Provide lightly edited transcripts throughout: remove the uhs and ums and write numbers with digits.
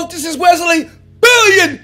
folks. This is Wesley billion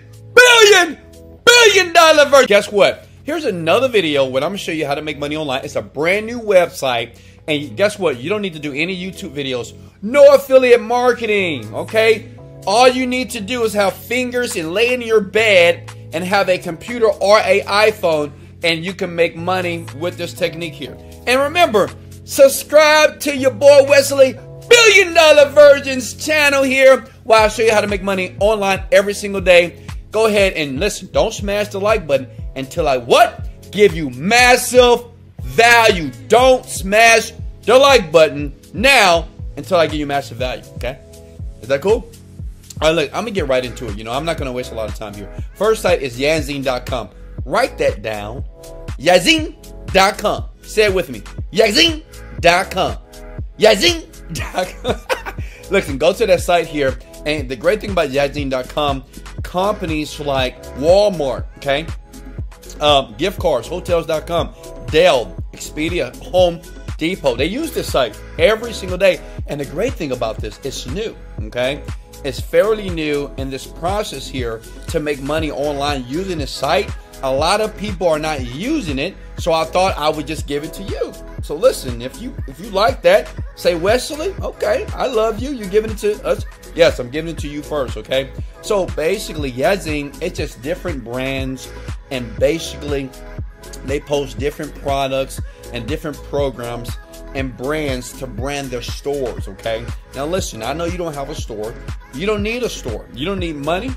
dollar Virgin. Guess what? Here's another video where I'm going to show you how to make money online. It's a brand new website. And guess what? You don't need to do any YouTube videos. No affiliate marketing, okay? All you need to do is have fingers and lay in your bed and have a computer or a iPhone, and you can make money with this technique here. And remember, subscribe to your boy Wesley Billion Dollar Virgin's channel here, where I'll show you how to make money online every single day. Go ahead and listen. Don't smash the like button until I what? Give you massive value. Don't smash the like button now until I give you massive value, okay? Is that cool? All right, look, I'm going to get right into it. You know, I'm not going to waste a lot of time here. First site is yazine.com. Write that down. Yazine.com. Say it with me. Yazine.com. Yazine.com. Listen, go to that site here. And the great thing about yazine.com, companies like Walmart, okay? Gift cards, hotels.com, Dell, Expedia, Home Depot. They use this site every single day. And the great thing about this, it's new, okay? It's fairly new in this process here to make money online using this site. A lot of people are not using it, so I thought I would just give it to you. So listen, if you like that, say, Wesley, okay, I love you. You're giving it to us. Yes, I'm giving it to you first, okay? So basically, Yazine, it's just different brands, and basically they post different products and different programs and brands to brand their stores, okay? Now listen, I know you don't have a store. You don't need a store. You don't need money.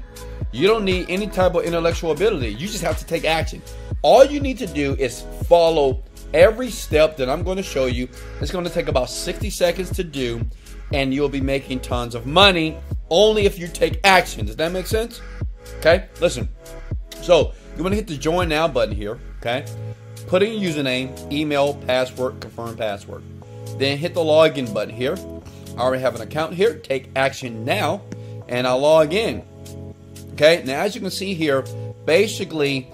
You don't need any type of intellectual ability. You just have to take action. All you need to do is follow every step that I'm going to show you. It's going to take about 60 seconds to do, and you'll be making tons of money only if you take action. Does that make sense? Okay, listen. So you want to hit the join now button here, okay? Put in your username, email, password, confirm password. Then hit the login button here. I already have an account here. Take action now, and I'll log in. Okay, now as you can see here, basically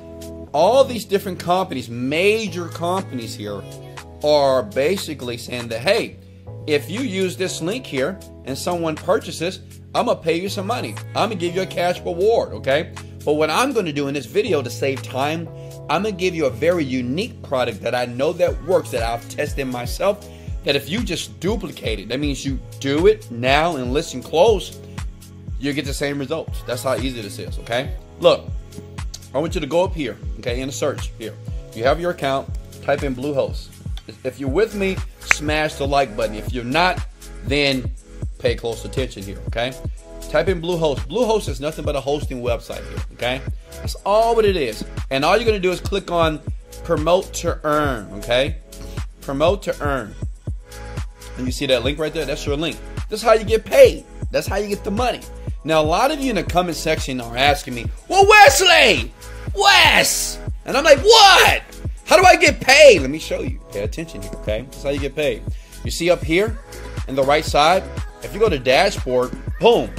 all these different companies, major companies here, are basically saying that, hey, if you use this link here and someone purchases, I'm going to pay you some money. I'm going to give you a cash reward, okay? But what I'm going to do in this video to save time, I'm going to give you a very unique product that I know that works, that I've tested myself, that if you just duplicate it, that means you do it now and listen close, you get the same results. That's how easy this is, okay? Look, I want you to go up here, okay, in the search here. If you have your account, type in Bluehost. If you're with me, smash the like button. If you're not, then pay close attention here, okay? Type in Bluehost. Bluehost is nothing but a hosting website here, okay? That's all what it is. And all you're going to do is click on Promote to Earn, okay? Promote to Earn. And you see that link right there? That's your link. This is how you get paid. That's how you get the money. Now, a lot of you in the comment section are asking me, well, Wesley, Wes. And I'm like, what? How do I get paid? Let me show you. Pay attention here, okay? That's how you get paid. You see up here in the right side, if you go to dashboard, boom.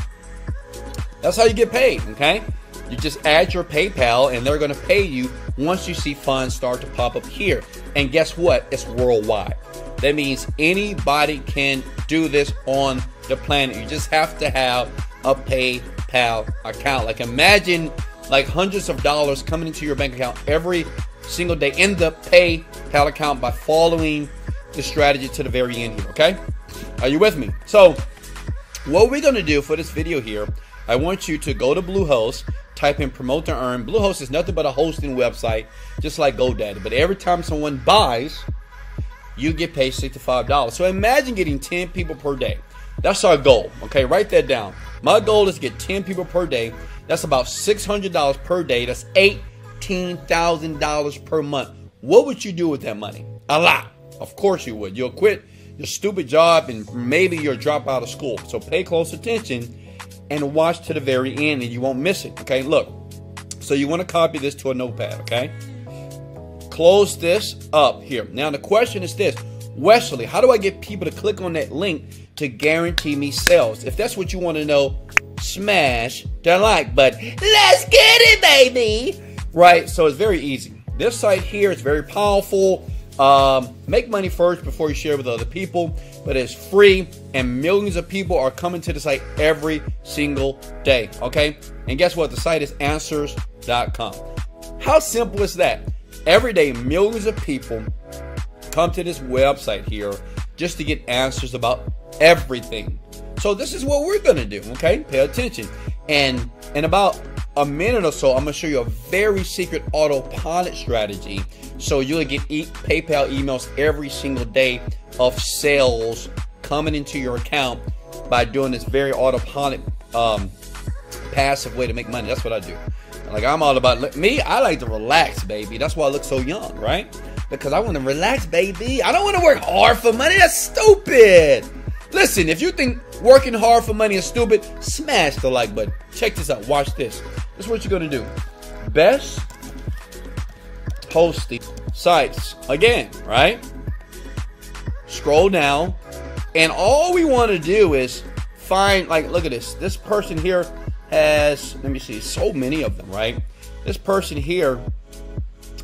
That's how you get paid, okay? You just add your PayPal, and they're going to pay you once you see funds start to pop up here. And guess what? It's worldwide. That means anybody can do this on the planet. You just have to have a PayPal account. Like, imagine like hundreds of dollars coming into your bank account every single day in the PayPal account by following the strategy to the very end here, okay? Are you with me? So what we're going to do for this video here, I want you to go to Bluehost, type in Promote to Earn. Bluehost is nothing but a hosting website, just like GoDaddy. But every time someone buys, you get paid $65. So imagine getting 10 people per day. That's our goal, okay? Write that down. My goal is to get 10 people per day. That's about $600 per day. That's $18,000 per month. What would you do with that money? A lot. Of course you would. You'll quit your stupid job, and maybe you'll drop out of school. So pay close attention and watch to the very end, and you won't miss it, okay? Look, so you want to copy this to a notepad, okay? Close this up here. Now the question is this, Wesley, how do I get people to click on that link to guarantee me sales? If that's what you want to know, smash the like button. Let's get it, baby. Right, so it's very easy. This site here is very powerful. Make money first before you share with other people. but it's free, and millions of people are coming to the site every single day, okay? And guess what? The site is answers.com. How simple is that? Every day, millions of people come to this website here just to get answers about everything. So this is what we're going to do, okay? Pay attention. And in about a minute or so, I'm going to show you a very secret autopilot strategy so you'll get PayPal emails every single day of sales coming into your account by doing this very autopilot passive way to make money. That's what I do. Like, I'm all about me. I like to relax, baby. That's why I look so young, right? Because I want to relax, baby. I don't want to work hard for money. That's stupid. Listen, if you think working hard for money is stupid, smash the like button. Check this out. Watch this. This is what you're going to do. Best hosting sites. Again, right? Scroll down. And all we want to do is find, like, look at this. This person here has, let me see, so many of them, right? This person here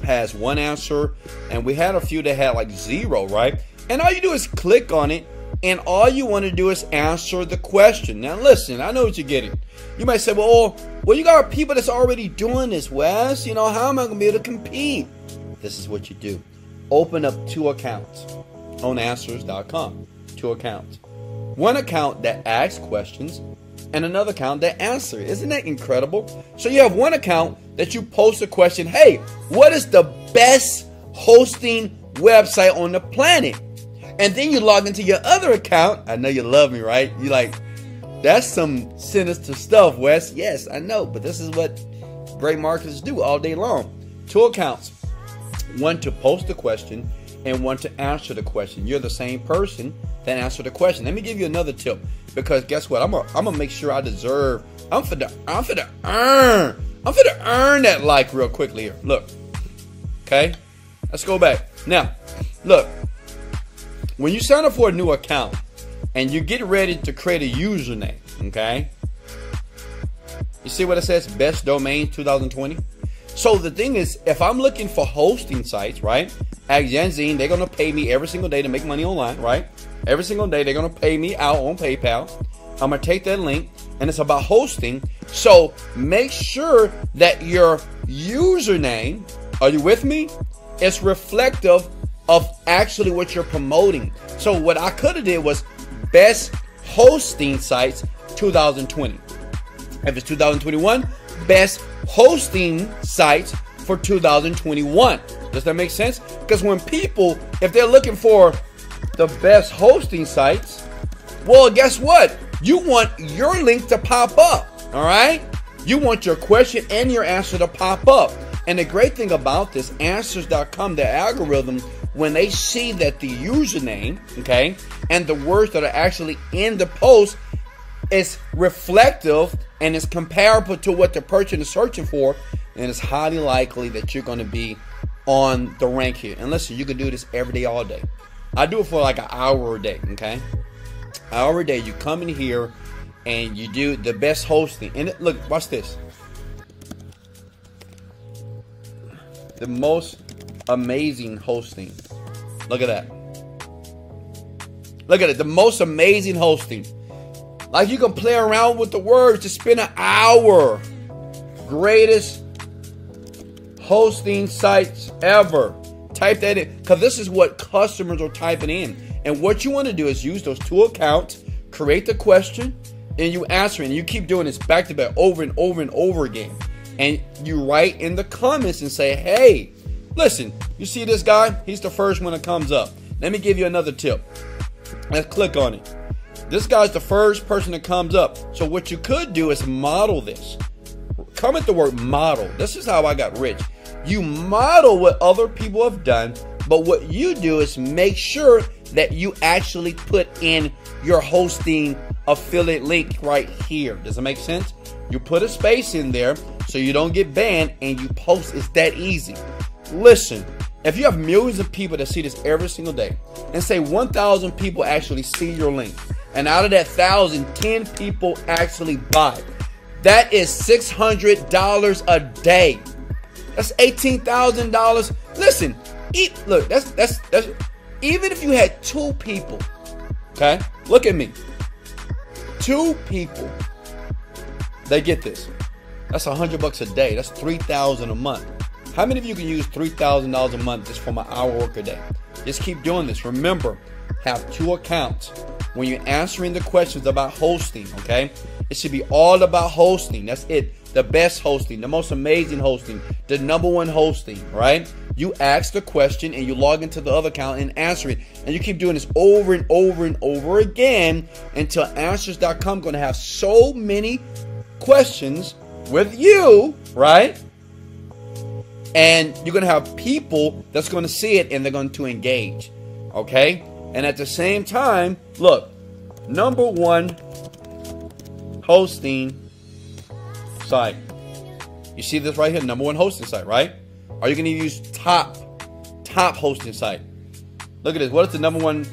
has one answer, and we had a few that had like 0, right? And all you do is click on it, and all you want to do is answer the question. Now listen, I know what you're getting. You might say, well, you got people that's already doing this, Wes. You know, how am I going to be able to compete? This is what you do. Open up 2 accounts on answers.com. 2 accounts. One account that asks questions, and another account that answers. Isn't that incredible? So you have one account that you post a question, hey, what is the best hosting website on the planet? And then you log into your other account. I know you love me, right? You like, that's some sinister stuff, Wes. Yes, I know, but this is what great marketers do all day long. 2 accounts. One to post the question and one to answer the question. You're the same person that answered the question. Let me give you another tip, because guess what? I'm gonna make sure I deserve. I'm for the earn that like real quickly here. Look, okay. Let's go back now. Look, when you sign up for a new account and you get ready to create a username, okay? You see what it says? Best domain 2020. So the thing is, if I'm looking for hosting sites, right? At Yanzine, they're gonna pay me every single day to make money online, right? Every single day they're gonna pay me out on PayPal. I'm gonna take that link, and it's about hosting. So make sure that your username, are you with me? It's reflective of actually what you're promoting. So what I could have did was best hosting sites 2020. If it's 2021, best hosting sites for 2021. Does that make sense? Because when people, if they're looking for the best hosting sites, well, guess what? You want your link to pop up, all right? You want your question and your answer to pop up. And the great thing about this, answers.com, the algorithm, when they see that the username, okay, and the words that are actually in the post is reflective and is comparable to what the person is searching for, and it's highly likely that you're going to be on the rank here. And listen, you can do this every day, all day. I do it for like an hour a day, okay? Hour a day, you come in here and you do the best hosting. And look, watch this. The most amazing hosting. Look at that. Look at it. The most amazing hosting. Like, you can play around with the words to spend an hour. Greatest hosting sites ever. Type that in, because this is what customers are typing in. And what you want to do is use those 2 accounts, create the question, and you answer it. And you keep doing this back to back over and over and over again. And you write in the comments and say, hey, listen, you see this guy? He's the first one that comes up. Let me give you another tip. Let's click on it. This guy's the first person that comes up. So what you could do is model this. Comment the word model. This is how I got rich. You model what other people have done, but what you do is make sure that you actually put in your hosting affiliate link right here. Does it make sense? You put a space in there so you don't get banned, and you post. It's that easy. Listen, if you have millions of people that see this every single day, and say 1,000 people actually see your link, and out of that 1,000, 10 people actually buy, that is $600 a day. That's $18,000. Listen, look, that's even if you had 2 people Okay? Look at me. 2 people, they get this. That's $100 a day. That's $3,000 a month. How many of you can use $3,000 a month just from an hour work a day? Just keep doing this. Remember, have 2 accounts. When you're answering the questions about hosting, okay? It should be all about hosting. That's it. The best hosting, the most amazing hosting, the #1 hosting, right? You ask the question and you log into the other account and answer it. And you keep doing this over and over and over again until answers.com going to have so many questions with you, right? And you're going to have people that's going to see it and they're going to engage, okay? And at the same time, look, #1 hosting site. You see this right here, #1 hosting site, right? Are you going to use top hosting site? Look at this. What is the #1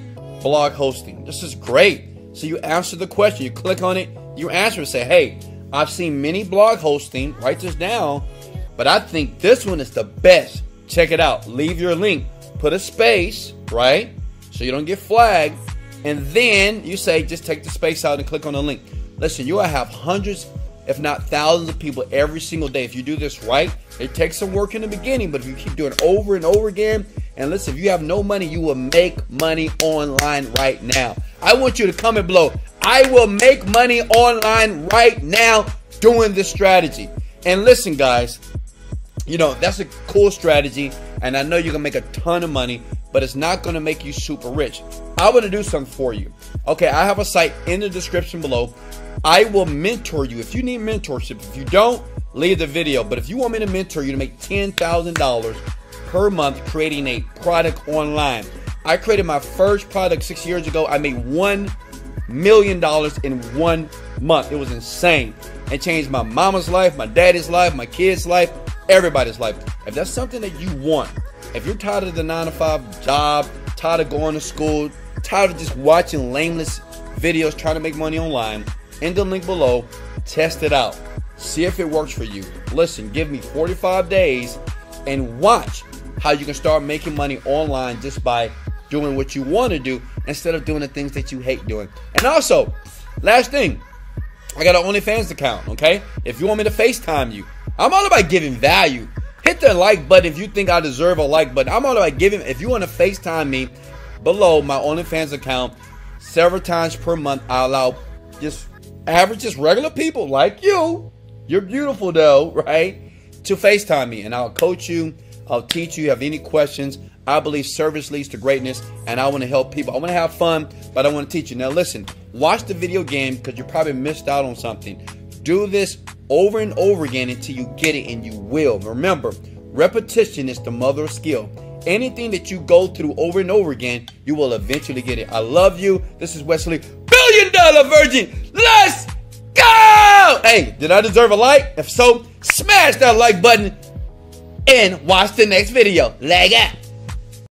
blog hosting? This is great. So you answer the question, you click on it, you answer and say, hey, I've seen many blog hosting, write this down, but I think this one is the best. Check it out. Leave your link, put a space, right? So you don't get flagged. And then you say, just take the space out and click on the link. Listen, you will have hundreds, if not thousands of people every single day. If you do this right, it takes some work in the beginning, but if you keep doing it over and over again, and listen, if you have no money, you will make money online right now. I want you to comment below. I will make money online right now doing this strategy. And listen, guys, you know, that's a cool strategy, and I know you're going to make a ton of money, but it's not going to make you super rich. I want to do something for you. Okay, I have a site in the description below. I will mentor you if you need mentorship. If you don't, leave the video. But if you want me to mentor you to make $10,000 per month creating a product online. I created my first product 6 years ago. I made $1 million in 1 month. It was insane. It changed my mama's life, my daddy's life, my kids' life, everybody's life. If that's something that you want, if you're tired of the 9-to-5 job, tired of going to school, tired of just watching lameless videos trying to make money online, in the link below, test it out. See if it works for you. Listen, give me 45 days and watch how you can start making money online just by doing what you want to do instead of doing the things that you hate doing. And also, last thing, I got an OnlyFans account, okay? If you want me to FaceTime you, I'm all about giving value. Hit the like button if you think I deserve a like button. I'm all about giving. If you want to FaceTime me, below my OnlyFans account, several times per month, I allow just average, just regular people like you, you're beautiful though, right, to FaceTime me, and I'll coach you, I'll teach you. Have any questions? I believe service leads to greatness, and I want to help people. I want to have fun, but I want to teach you. Now listen, watch the video again because you probably missed out on something. Do this over and over again until you get it, and you will. Remember, repetition is the mother of skill. Anything that you go through over and over again, you will eventually get it. I love you. This is Wesley, $1 billion Virgin. Let's go! Hey, did I deserve a like? If so, smash that like button and watch the next video. Leg up.